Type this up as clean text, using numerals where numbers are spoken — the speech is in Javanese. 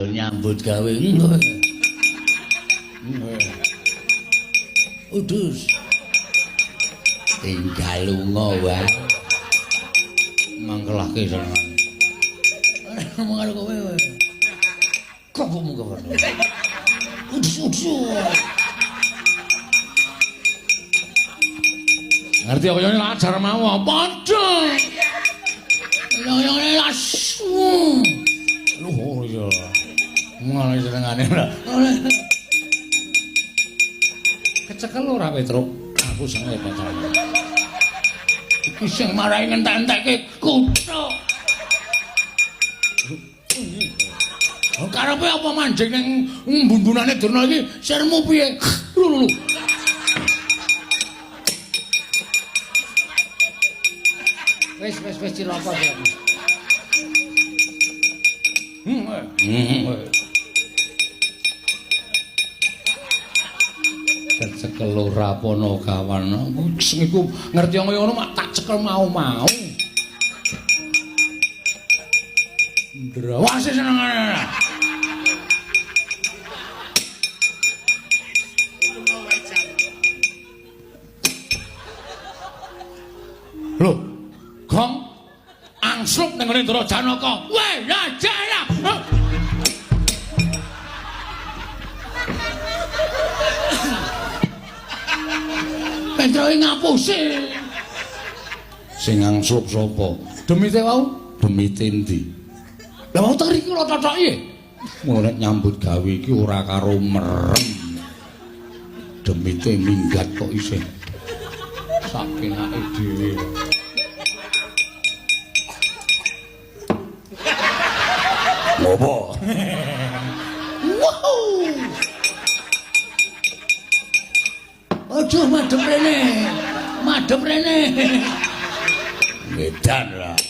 nyambut gawe udus tinggal lunga wae mangkelake senengan ngomong karo kowe kopmu kowe udus ngerti kok yo ajar mau padha yo langsung luhur yo mulai senengane ora kecekel ora Petruk aku seneng pacar iki sing marai ngentek-entekke kuthuk karepe apa manjing ning bumbunane Durna iki sirmu piye lho wis cilaka ya cekel ora pono kawan sing iku ngerti kaya ngono mak tak cekel mau-mau ndrawase senengane lho gong angslup ning ngene Ndara Janaka weh ya jaya Petro ngapusi sing angslup sapa demite wau demite endi lha mau tak iki lho totoki mulane nyambut gawe iki ora karo merem demite minggat kok isih sak penake dhewe ngopo wow aduh madhep rene edan lah